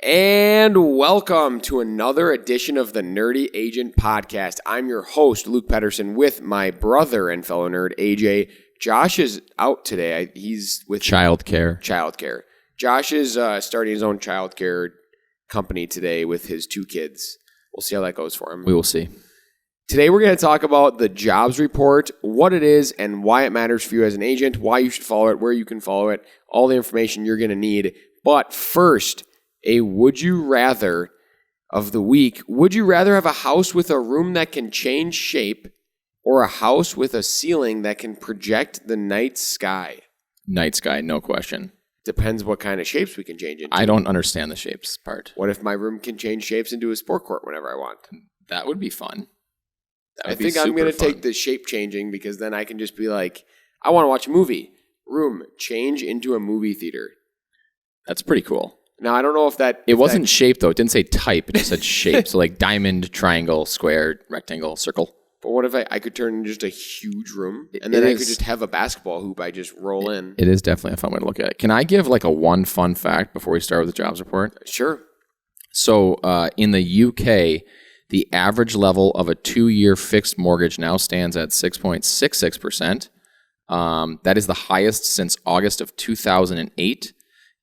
And welcome to another edition of the Nerdy Agent Podcast. I'm your host, Luke Pettersen, with my brother and fellow nerd, AJ. Josh is out today. He's with childcare. Josh is starting his own childcare company today with his two kids. We'll see how that goes for him. We will see. Today we're going to talk about the jobs report, what it is and why it matters for you as an agent, why you should follow it, where you can follow it, all the information you're going to need. But first, a would you rather of the week. Would you rather have a house with a room that can change shape or a house with a ceiling that can project the night sky? Night sky, no question. Depends what kind of shapes we can change into. I don't understand the shapes part. What if my room can change shapes into a sport court whenever I want? That would be fun. I think I'm going to take the shape changing because then I can just be like, I want to watch a movie. Room, change into a movie theater. That's pretty cool. Now, I don't know if that... It wasn't shape, though. It didn't say type. It just said shape. So like diamond, triangle, square, rectangle, circle. But what if I could turn just a huge room and then I could just have a basketball hoop I just roll in? It is definitely a fun way to look at it. Can I give like a one fun fact before we start with the jobs report? Sure. So in the UK, the average level of a 2-year fixed mortgage now stands at 6.66%. That is the highest since August of 2008.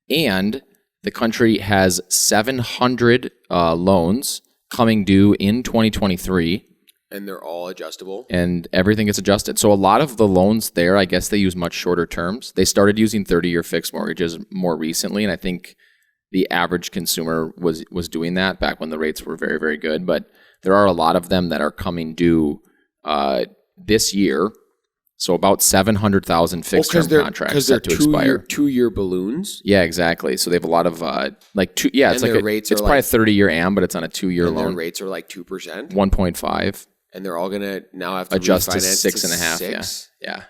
And the country has 700 loans coming due in 2023. And they're all adjustable? And everything gets adjusted. So a lot of the loans there, I guess they use much shorter terms. They started using 30-year fixed mortgages more recently, and I think the average consumer was doing that back when the rates were very, very good. But there are a lot of them that are coming due this year. So about 700,000 fixed-term contracts set to expire. Two-year balloons? Yeah, exactly. So they have a lot of it's like it's probably a 30-year AM, but it's on a 2-year loan. And their rates are like 2%? 1.5. And they're all going to now have to adjust to refinance 6.5. Yeah.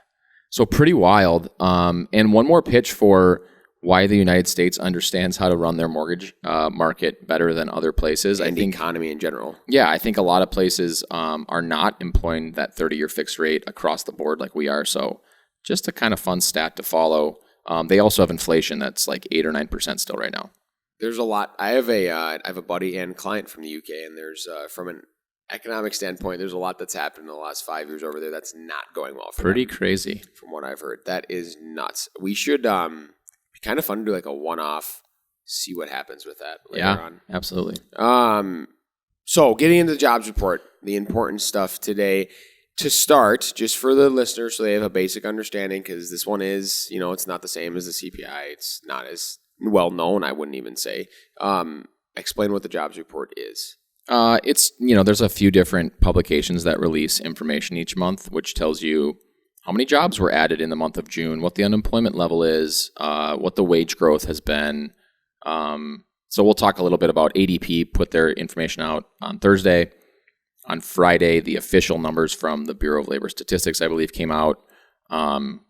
So pretty wild. And one more pitch for why the United States understands how to run their mortgage market better than other places. And the economy in general. Yeah, I think a lot of places are not employing that 30-year fixed rate across the board like we are. So just a kind of fun stat to follow. They also have inflation that's like 8 or 9% still right now. There's a lot. I have a buddy and client from the UK, and there's from an economic standpoint, there's a lot that's happened in the last 5 years over there that's not going well for Pretty them, crazy. From what I've heard. That is nuts. We should be kind of fun to do like a one-off, see what happens with that later on. Absolutely. So getting into the jobs report, the important stuff today. To start, just for the listeners so they have a basic understanding, because this one is, it's not the same as the CPI. It's not as well known, I wouldn't even say. Explain what the jobs report is. It's, there's a few different publications that release information each month, which tells you how many jobs were added in the month of June, what the unemployment level is, what the wage growth has been. So we'll talk a little bit about ADP, put their information out on Thursday. On Friday, the official numbers from the Bureau of Labor Statistics, I believe, came out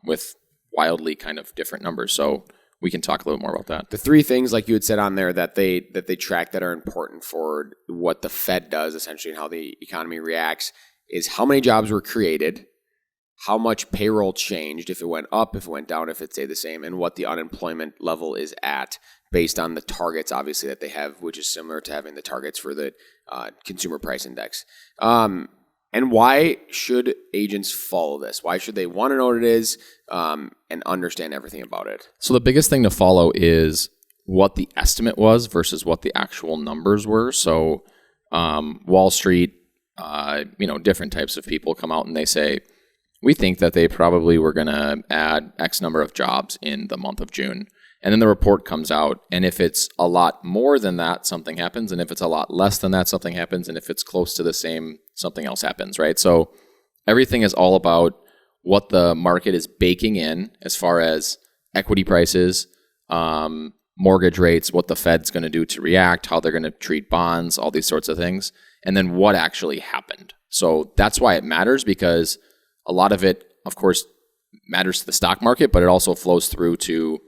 with wildly kind of different numbers. So we can talk a little more about that. The three things, like you had said on there, that they track that are important for what the Fed does, essentially, and how the economy reacts, is how many jobs were created, how much payroll changed, if it went up, if it went down, if it stayed the same, and what the unemployment level is at based on the targets, obviously, that they have, which is similar to having the targets for the consumer price index. And why should agents follow this? Why should they want to know what it is and understand everything about it? So the biggest thing to follow is what the estimate was versus what the actual numbers were. So Wall Street, different types of people come out and they say, we think that they probably were going to add X number of jobs in the month of June. And then the report comes out, and if it's a lot more than that, something happens. And if it's a lot less than that, something happens. And if it's close to the same, something else happens, right? So everything is all about what the market is baking in as far as equity prices, mortgage rates, what the Fed's going to do to react, how they're going to treat bonds, all these sorts of things, and then what actually happened. So that's why it matters, because a lot of it, of course, matters to the stock market, but it also flows through to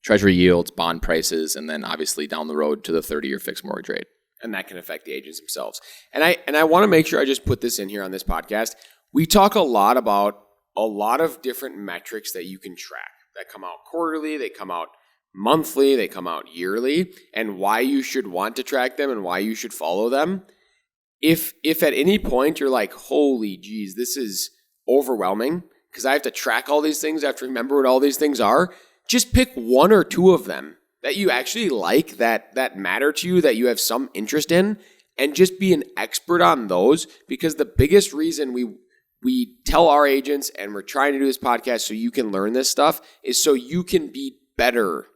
Treasury yields, bond prices, and then obviously down the road to the 30-year fixed mortgage rate. And that can affect the agents themselves. And I want to make sure I just put this in here on this podcast. We talk a lot about a lot of different metrics that you can track that come out quarterly, they come out monthly, they come out yearly, and why you should want to track them and why you should follow them. If at any point you're like, holy geez, this is overwhelming because I have to track all these things, I have to remember what all these things are, just pick one or two of them that you actually like, that matter to you, that you have some interest in, and just be an expert on those, because the biggest reason we tell our agents and we're trying to do this podcast so you can learn this stuff is so you can be better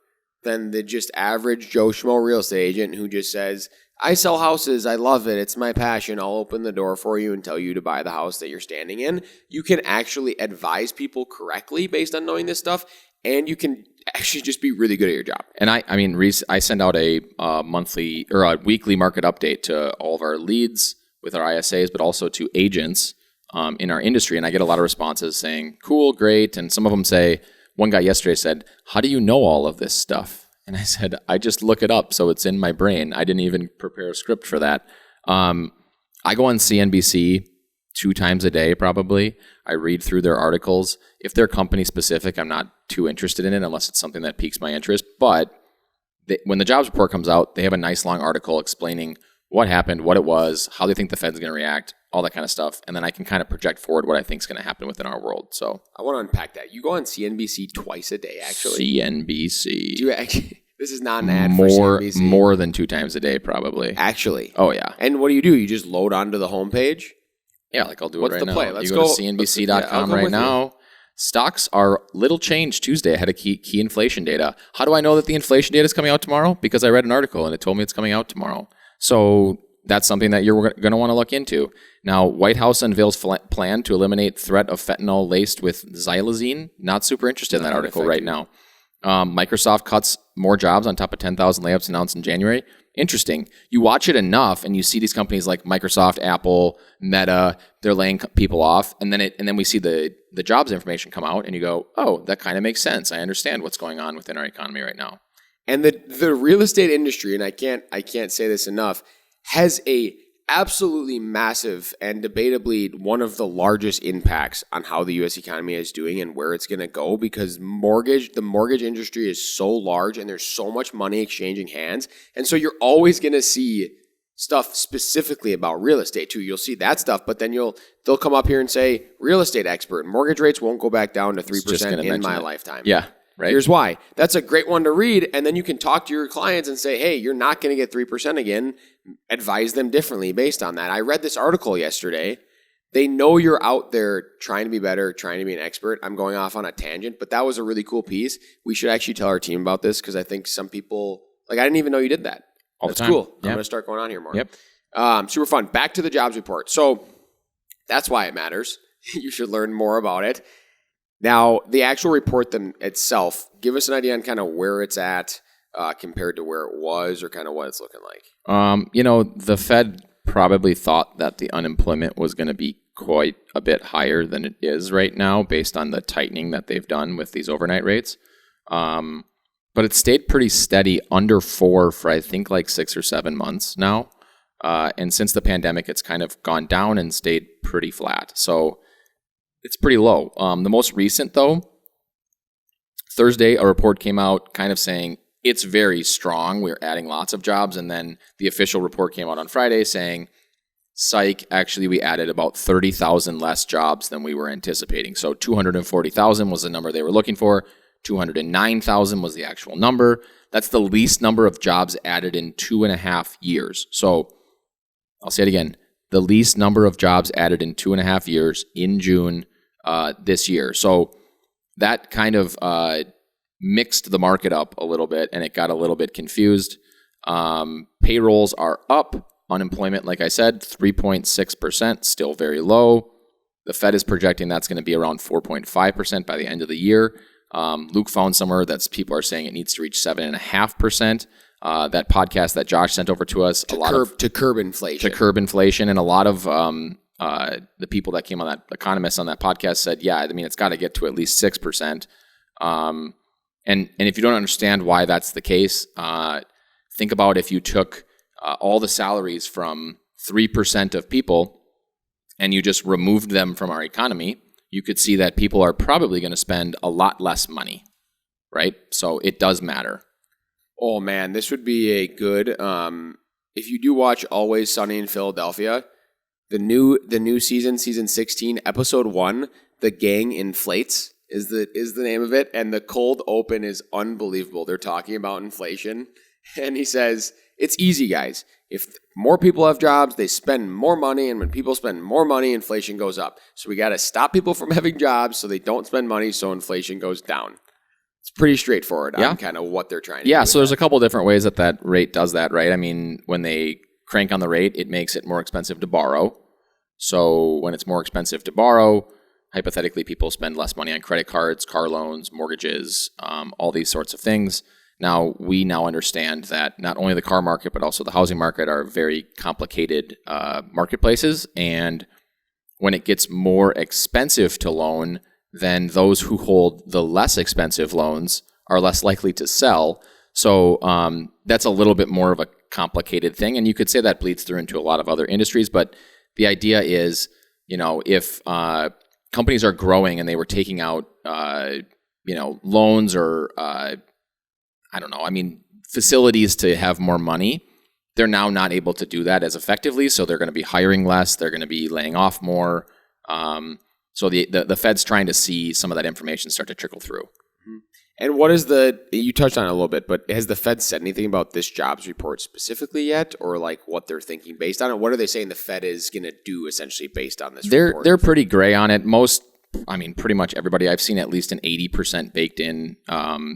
than the just average Joe Schmo real estate agent who just says, I sell houses, I love it, it's my passion, I'll open the door for you and tell you to buy the house that you're standing in. You can actually advise people correctly based on knowing this stuff, and you can actually just be really good at your job. And I send out a monthly or a weekly market update to all of our leads with our ISAs, but also to agents in our industry. And I get a lot of responses saying, cool, great. And some of them say, one guy yesterday said, how do you know all of this stuff? And I said, I just look it up, so it's in my brain. I didn't even prepare a script for that. I go on CNBC 2 times a day, probably. I read through their articles. If they're company specific, I'm not too interested in it unless it's something that piques my interest. But when the jobs report comes out, they have a nice long article explaining what happened, what it was, how they think the Fed's going to react, all that kind of stuff. And then I can kind of project forward what I think is going to happen within our world. So I want to unpack that. You go on CNBC twice a day, actually. CNBC. Do you actually? This is not an ad for CNBC. More than 2 times a day, probably. Actually. Oh, yeah. And what do? You just load onto the homepage? Yeah, like I'll do What's it right the now. play? Let's you go to CNBC.com right now. Stocks are little change Tuesday ahead of key inflation data. How do I know that the inflation data is coming out tomorrow? Because I read an article and it told me it's coming out tomorrow. So that's something that you're going to want to look into. Now, White House unveils plan to eliminate threat of fentanyl laced with xylazine. Not super interested in that article right now. Microsoft cuts more jobs on top of 10,000 layoffs announced in January. Interesting. You watch it enough and you see these companies like Microsoft, Apple, Meta, they're laying people off. And then we see the jobs information come out and you go, oh, that kind of makes sense. I understand what's going on within our economy right now. And the real estate industry, and I can't say this enough, has a absolutely massive and debatably one of the largest impacts on how the U.S. economy is doing and where it's going to go, because the mortgage industry is so large and there's so much money exchanging hands. And so you're always going to see stuff specifically about real estate too. You'll see that stuff, but then they'll come up here and say, real estate expert, mortgage rates won't go back down to 3% in my lifetime. Yeah. Right. Here's why. That's a great one to read, and then you can talk to your clients and say, hey, you're not going to get 3% again. Advise them differently based on that. I read this article yesterday. They know you're out there trying to be better, trying to be an expert. I'm going off on a tangent, but that was a really cool piece. We should actually tell our team about this because I think some people, I didn't even know you did that. That's cool. Yep. I'm going to start going on here more. Yep. Super fun. Back to the jobs report. So that's why it matters. You should learn more about it. Now, the actual report itself, give us an idea on kind of where it's at compared to where it was, or kind of what it's looking like. The Fed probably thought that the unemployment was going to be quite a bit higher than it is right now based on the tightening that they've done with these overnight rates. But it stayed pretty steady under 4 for I think 6 or 7 months now. And since the pandemic, it's kind of gone down and stayed pretty flat. So it's pretty low. The most recent, though, Thursday, a report came out kind of saying it's very strong. We're adding lots of jobs. And then the official report came out on Friday saying, psych, actually, we added about 30,000 less jobs than we were anticipating. So 240,000 was the number they were looking for. 209,000 was the actual number. That's the least number of jobs added in 2.5 years. So I'll say it again. The least number of jobs added in 2.5 years in June this year. So that kind of mixed the market up a little bit, and it got a little bit confused. Payrolls are up. Unemployment, like I said, 3.6%, still very low. The Fed is projecting that's going to be around 4.5% by the end of the year. Luke found somewhere that people are saying it needs to reach 7.5%. That podcast that Josh sent over to us, to curb inflation, and a lot of the people that came on that, economists on that podcast said, it's got to get to at least 6%. And if you don't understand why that's the case, think about if you took all the salaries from 3% of people and you just removed them from our economy, you could see that people are probably going to spend a lot less money, right? So it does matter. Oh man, this would be a good. If you do watch Always Sunny in Philadelphia, the new season 16, episode 1, the gang inflates is the name of it, and the cold open is unbelievable. They're talking about inflation, and he says it's easy, guys. If more people have jobs, they spend more money, and when people spend more money, inflation goes up. So we got to stop people from having jobs so they don't spend money, so inflation goes down. It's pretty straightforward on kind of what they're trying to do. Yeah, so there's a couple different ways that rate does that, right? I mean, when they crank on the rate, it makes it more expensive to borrow. So when it's more expensive to borrow, hypothetically, people spend less money on credit cards, car loans, mortgages, all these sorts of things. Now, we now understand that not only the car market, but also the housing market are very complicated marketplaces. And when it gets more expensive to loan, then those who hold the less expensive loans are less likely to sell. So that's a little bit more of a complicated thing. And you could say that bleeds through into a lot of other industries. But the idea is, if companies are growing and they were taking out, loans or facilities to have more money, they're now not able to do that as effectively. So they're going to be hiring less. They're going to be laying off more. So the Fed's trying to see some of that information start to trickle through. And you touched on it a little bit, but has the Fed said anything about this jobs report specifically yet, or like what they're thinking based on it? What are they saying the Fed is going to do essentially based on this report? They're pretty gray on it. Pretty much everybody I've seen at least an 80% baked in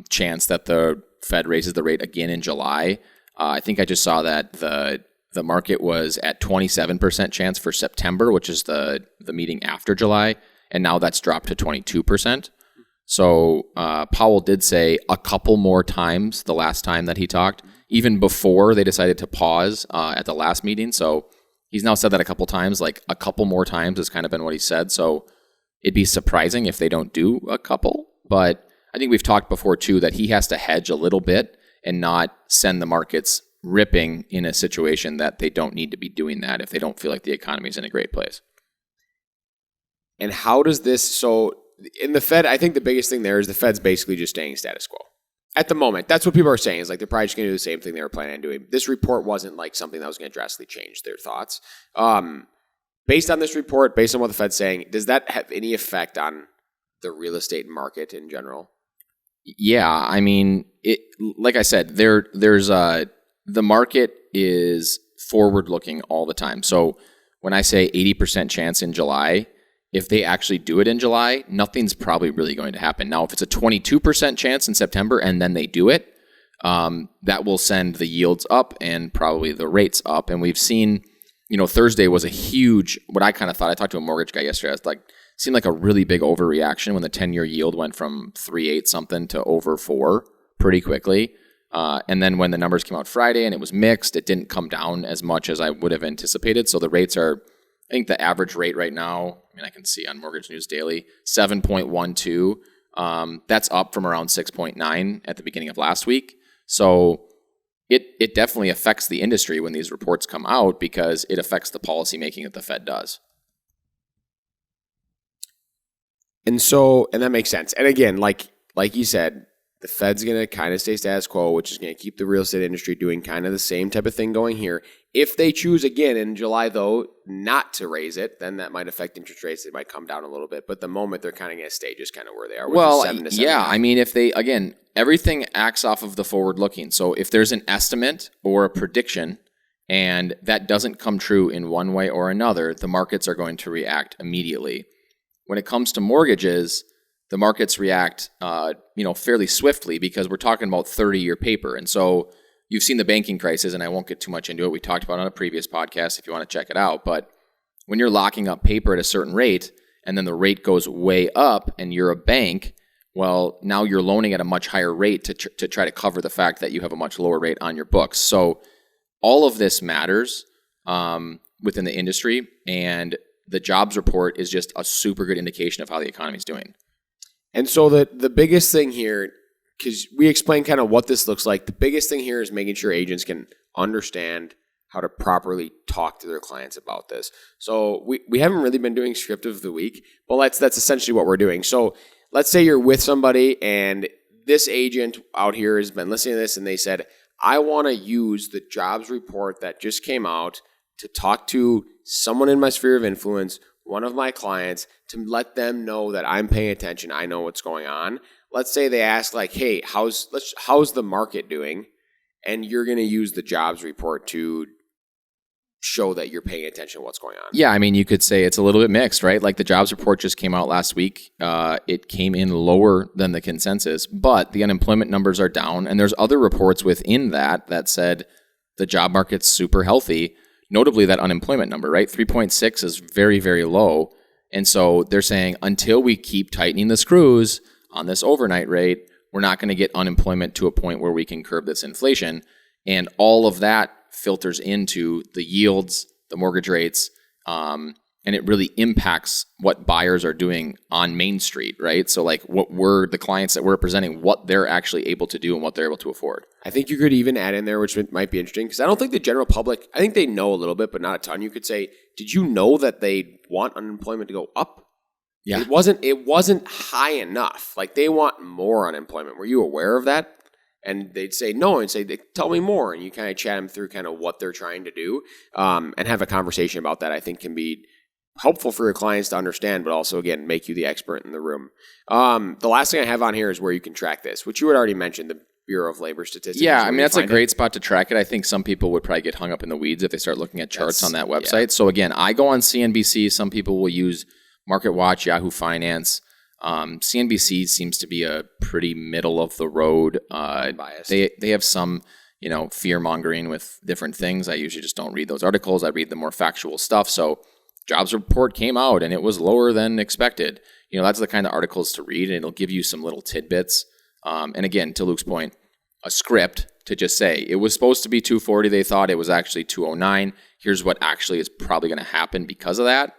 chance that the Fed raises the rate again in July. I think I just saw that the market was at 27% chance for September, which is the meeting after July, and now that's dropped to 22%. So Powell did say a couple more times the last time that he talked, even before they decided to pause at the last meeting. So he's now said that a couple times, like a couple more times has kind of been what he said. So it'd be surprising if they don't do a couple. But I think we've talked before, too, that he has to hedge a little bit and not send the markets ripping in a situation that they don't need to be doing that if they don't feel like the economy is in a great place. And how does this, in the Fed, I think the biggest thing there is the Fed's basically just staying status quo. At the moment, that's what people are saying, is like they're probably just going to do the same thing they were planning on doing. This report wasn't like something that was going to drastically change their thoughts. Based on this report, based on what the Fed's saying, does that have any effect on the real estate market in general? Yeah, I mean, like I said, there's the market is forward-looking all the time. So when I say 80% chance in July, if they actually do it in July, nothing's probably really going to happen. Now, if it's a 22% chance in September and then they do it, that will send the yields up and probably the rates up. And we've seen, Thursday was a huge, what I kind of thought, I talked to a mortgage guy yesterday, I was like, seemed like a really big overreaction when the 10-year yield went from 3.8 something to over 4 pretty quickly. And then when the numbers came out Friday and it was mixed, it didn't come down as much as I would have anticipated. So the rates are, I think the average rate right now, I can see on Mortgage News Daily, 7.12. That's up from around 6.9 at the beginning of last week. So it definitely affects the industry when these reports come out because it affects the policy making that the Fed does. And that makes sense. And again, like you said, the Fed's going to kind of stay status quo, which is going to keep the real estate industry doing kind of the same type of thing going here. If they choose again in July, though, not to raise it, then that might affect interest rates. They might come down a little bit. But the moment they're kind of going to stay just kind of where they are. Well, yeah. I mean, if they, again, everything acts off of the forward looking. So if there's an estimate or a prediction and that doesn't come true in one way or another, the markets are going to react immediately. When it comes to mortgages, the markets react, fairly swiftly because we're talking about 30-year paper. And so you've seen the banking crisis, and I won't get too much into it. We talked about it on a previous podcast if you want to check it out. But when you're locking up paper at a certain rate, and then the rate goes way up, and you're a bank, well, now you're loaning at a much higher rate to try to cover the fact that you have a much lower rate on your books. So all of this matters within the industry, and the jobs report is just a super good indication of how the economy is doing. And so the biggest thing here, because we explained kind of what this looks like, the biggest thing here is making sure agents can understand how to properly talk to their clients about this. So we haven't really been doing script of the week, but that's essentially what we're doing. So let's say you're with somebody and this agent out here has been listening to this and they said, I want to use the jobs report that just came out to talk to someone in my sphere of influence, one of my clients, to let them know that I'm paying attention. I know what's going on. Let's say they ask like, hey, how's the market doing? And you're going to use the jobs report to show that you're paying attention to what's going on. Yeah, I mean, you could say it's a little bit mixed, right? Like the jobs report just came out last week. It came in lower than the consensus, but the unemployment numbers are down. And there's other reports within that said the job market's super healthy. Notably, that unemployment number, right? 3.6 is very, very low. And so they're saying until we keep tightening the screws on this overnight rate, we're not going to get unemployment to a point where we can curb this inflation. And all of that filters into the yields, the mortgage rates, and it really impacts what buyers are doing on Main Street, right? So like what we're, the clients that we're representing, what they're actually able to do and what they're able to afford. I think you could even add in there, which might be interesting, because I don't think the general public, I think they know a little bit, but not a ton. You could say, did you know that they want unemployment to go up? Yeah. It wasn't high enough. Like they want more unemployment. Were you aware of that? And they'd say no, and say, tell me more. And you kind of chat them through kind of what they're trying to do, and have a conversation about that. I think can be helpful for your clients to understand, but also, again, make you the expert in the room. The last thing I have on here is where you can track this, which you had already mentioned, the Bureau of Labor Statistics. Yeah, I mean, that's a great spot to track it. I think some people would probably get hung up in the weeds if they start looking at charts on that website. Yeah. So again, I go on CNBC. Some people will use Market Watch, Yahoo Finance. CNBC seems to be a pretty middle of the road. Biased. They have some, fear mongering with different things. I usually just don't read those articles. I read the more factual stuff. So jobs report came out and it was lower than expected. That's the kind of articles to read, and it'll give you some little tidbits. And again, to Luke's point, a script to just say it was supposed to be 240. They thought it was actually 209. Here's what actually is probably going to happen because of that.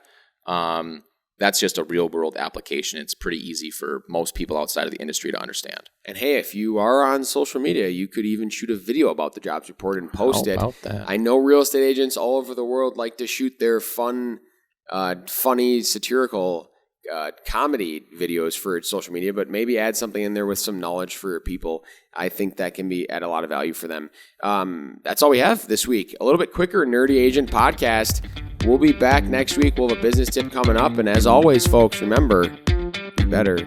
That's just a real world application. It's pretty easy for most people outside of the industry to understand. And hey, if you are on social media, you could even shoot a video about the jobs report and post it. How about that? I know real estate agents all over the world like to shoot their funny, satirical comedy videos for social media, but maybe add something in there with some knowledge for your people. I think that can add a lot of value for them. That's all we have this week. A little bit quicker Nerdy Agent podcast. We'll be back next week. We'll have a business tip coming up. And as always, folks, remember, be better